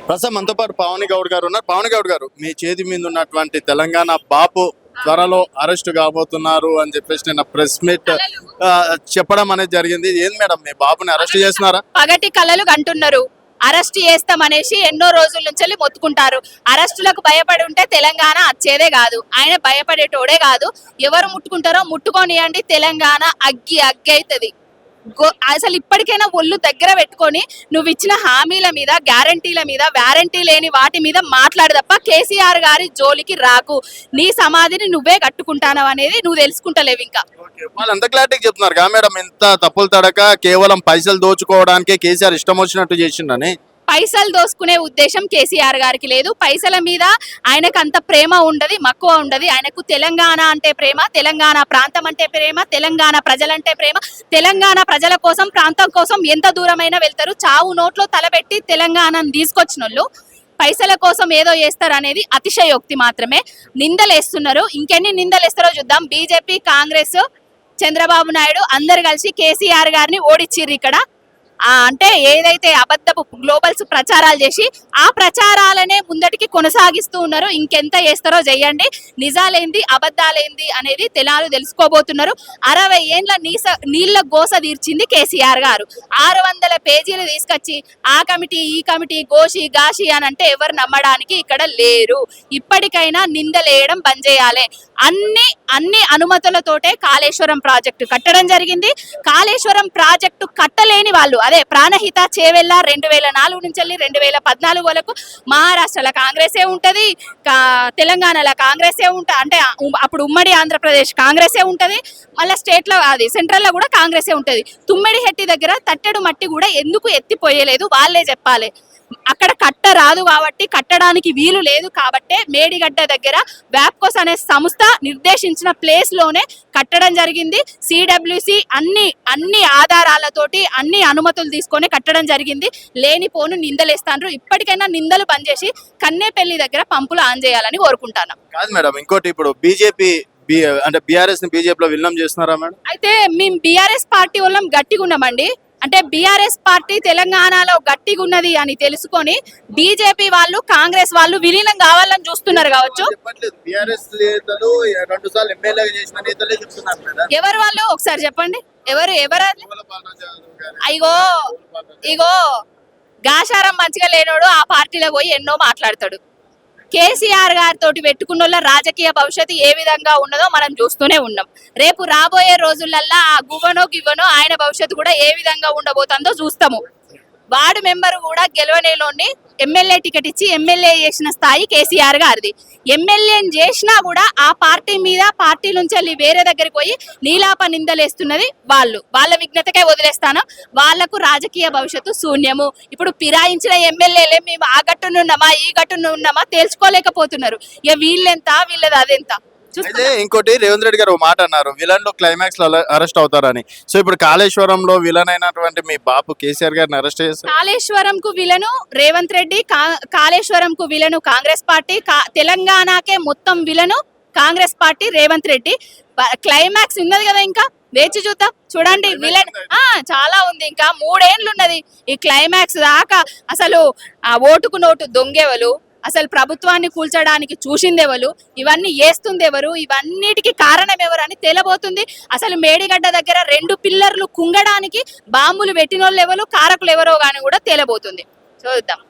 ప్రస్తుతం మనతో పాటు పవన్ గౌడ్ గారు ఉన్నారు. పవన్ గౌడ్ గారు, మీ చేతి మీద ఉన్నటువంటి తెలంగాణ బాపు త్వరలో అరెస్ట్ కాబోతున్నారు అని చెప్పేసి నిన్న ప్రెస్ మీట్ చెప్పడం అనేది జరిగింది. ఏంది మేడం, మీ బాబుని అరెస్ట్ చేస్తున్నారా? పగటి కళలు అంటున్నారు, అరెస్ట్ చేస్తామనేసి ఎన్నో రోజుల నుంచి మొత్తుకుంటారు. అరెస్టులకు భయపడి ఉంటే తెలంగాణ వచ్చేదే కాదు. ఆయన భయపడేటోడే కాదు. ఎవరు ముట్టుకుంటారో ముట్టుకోనియండి, తెలంగాణ అగ్గి అగ్గి అవుతుంది. అసలు ఇప్పటికైనా ఒళ్ళు దగ్గర పెట్టుకొని నువ్వు ఇచ్చిన హామీల మీద, గ్యారంటీల మీద, వ్యారంటీ లేని వాటి మీద మాట్లాడు తప్ప కేసీఆర్ గారి జోలికి రాకు. నీ సమాధిని నువ్వే కట్టుకుంటానవు అనేది నువ్వు తెలుసుకుంటలేవు. ఇంకా వాళ్ళు ఎంత క్లారిటీ చెప్తున్నారు కా మేడం, ఇంత తప్పులు తడక కేవలం పైసలు దోచుకోవడానికే కేసీఆర్ ఇష్టం వచ్చినట్టు చేసిండని. పైసలు దోసుకునే ఉద్దేశం కేసీఆర్ గారికి లేదు. పైసల మీద ఆయనకు అంత ప్రేమ ఉండదు, మక్కువ ఉండదు. ఆయనకు తెలంగాణ అంటే ప్రేమ, తెలంగాణ ప్రాంతం అంటే ప్రేమ, తెలంగాణ ప్రజలంటే ప్రేమ. తెలంగాణ ప్రజల కోసం, ప్రాంతం కోసం ఎంత దూరమైనా వెళ్తారు. చావు నోట్లో తలబెట్టి తెలంగాణను తీసుకొచ్చిన వాళ్ళు పైసల కోసం ఏదో చేస్తారు అనేది అతిశయోక్తి మాత్రమే. నిందలేస్తున్నారు, ఇంకెన్ని నిందలేస్తారో చూద్దాం. బీజేపీ, కాంగ్రెస్, చంద్రబాబు నాయుడు అందరు కలిసి కేసీఆర్ గారిని ఓడిచ్చిర్రు ఇక్కడ. అంటే ఏదైతే అబద్ధపు గ్లోబల్స్ ప్రచారాలు చేసి ఆ ప్రచారాలనే ముందటికి కొనసాగిస్తూ ఉన్నారు. ఇంకెంత చేస్తారో చెయ్యండి. నిజాలేంది అబద్ధాలేంది అనేది తెలుసుకోబోతున్నారు. 60 ఏండ్ల నీళ్ళ గోస తీర్చింది కేసీఆర్ గారు. 600 పేజీలు తీసుకొచ్చి ఆ కమిటీ, ఈ కమిటీ, గోషి గాషి అని అంటే ఎవరు నమ్మడానికి ఇక్కడ లేరు. ఇప్పటికైనా నిందలేయడం బంద్ చేయాలి. అన్ని అనుమతులతోటే కాళేశ్వరం ప్రాజెక్టు కట్టడం జరిగింది. కాళేశ్వరం ప్రాజెక్టు కట్టలేని వాళ్ళు, అదే ప్రాణహిత చేవెళ్ళ 2004 నుంచి 2014 వరకు మహారాష్ట్రలో కాంగ్రెసే ఉంటది, తెలంగాణలో కాంగ్రెసే ఉంటది. అంటే అప్పుడు ఉమ్మడి ఆంధ్రప్రదేశ్ కాంగ్రెసే ఉంటది, మళ్ళీ స్టేట్ లో అది సెంట్రల్ లో కూడా కాంగ్రెసే ఉంటది. తుమ్మిడిహెట్టి దగ్గర తట్టెడు మట్టి కూడా ఎందుకు ఎత్తిపోయలేదు వాళ్ళే చెప్పాలి. అక్కడ కట్ట రాదు కాబట్టి, కట్టడానికి వీలు లేదు కాబట్టే మేడిగడ్డ దగ్గర వ్యాప్కోస్ అనే సంస్థ నిర్దేశించిన ప్లేస్ లోనే కట్టడం జరిగింది. సిడబ్ల్యూసి అన్ని ఆధారాలతోటి అన్ని అనుమతులు తీసుకొని కట్టడం జరిగింది. లేనిపోను నిందలేస్తాను. ఇప్పటికైనా నిందలు బంద్ చేసి కన్నేపల్లి దగ్గర పంపులు ఆన్ చేయాలని కోరుకుంటాను. కాదు మేడం, ఇంకోటి ఇప్పుడు బీజేపీ అంటే బీఆర్ఎస్ ని బీజేపీలో విలీనం చేస్తున్నారా మేడం? అయితే మేము బీఆర్ఎస్ పార్టీ వాళ్ళం గట్టిగా ఉన్నామండి. అంటే బీఆర్ఎస్ పార్టీ తెలంగాణలో గట్టిగా ఉన్నది అని తెలుసుకొని బీజేపీ వాళ్ళు, కాంగ్రెస్ వాళ్ళు విలీనం కావాలని చూస్తున్నారు కావచ్చు. ఎవరు వాళ్ళు ఒకసారి చెప్పండి. ఎవరు ఇగో గాశారం మంచిగా లేనోడు ఆ పార్టీలో పోయి ఎన్నో మాట్లాడతాడు. కేసీఆర్ గారితో పెట్టుకున్న రాజకీయ భవిష్యత్తు ఏ విధంగా ఉన్నదో మనం చూస్తూనే ఉన్నాం. రేపు రాబోయే రోజులల్లా ఆ గివ్వనో ఆయన భవిష్యత్తు కూడా ఏ విధంగా ఉండబోతుందో చూస్తాము. వార్డు మెంబర్ కూడా గెలవనేలోని ఎమ్మెల్యే టికెట్ ఇచ్చి ఎమ్మెల్యే చేసిన స్థాయి కేసీఆర్ గారిది. ఎమ్మెల్యేని చేసినా కూడా ఆ పార్టీ మీద, పార్టీ నుంచి వెళ్ళి వేరే దగ్గరికి పోయి నీలాప నిందలేస్తున్నది వాళ్ళ విఘ్నతకే వదిలేస్తాను. వాళ్లకు రాజకీయ భవిష్యత్తు శూన్యము. ఇప్పుడు ఫిరాయించిన ఎమ్మెల్యేలే మేము ఆ గట్టును ఉన్నామా, ఈ గట్టును ఉన్నామా తేల్చుకోలేకపోతున్నారు. ఇక వీళ్ళెంత, వీళ్ళది అదెంత. అయితే ఇంకోటి, రేవంత్ రెడ్డి గారు మాట అన్నారు, విలన్ లో క్లైమాక్స్ లో అరెస్ట్ అవుతారని. సో ఇప్పుడు కాళేశ్వరంలో విలన్ అయినటువంటి మీ బాపు కేసీఆర్ గారిని అరెస్ట్ చేస్తారు. కాళేశ్వరం కు విలను రేవంత్ రెడ్డి, కాళేశ్వరం కు విలను కాంగ్రెస్ పార్టీ, తెలంగాణకే మొత్తం villain Congress party, Revanth Reddy. Climax ఉన్నది కదా, ఇంకా వేచి చూద్దాం. చూడండి, విలన్ చాలా ఉంది. ఇంకా 3 ఏళ్ళు ఉన్నది ఈ క్లైమాక్స్ దాకా. అసలు ఆ ఓటుకు నోటు దొంగెవలు, అసలు ప్రభుత్వాన్ని కూల్చడానికి చూసిందెవరు, ఇవన్నీ చేస్తుందెవరు, ఇవన్నిటికీ కారణం ఎవరు అని తేలబోతుంది. అసలు మేడిగడ్డ దగ్గర 2 పిల్లర్లు కుంగడానికి బాంబులు పెట్టినోళ్ళు ఎవరు, కారకులు ఎవరో గాని కూడా తేలబోతుంది. చూద్దాం.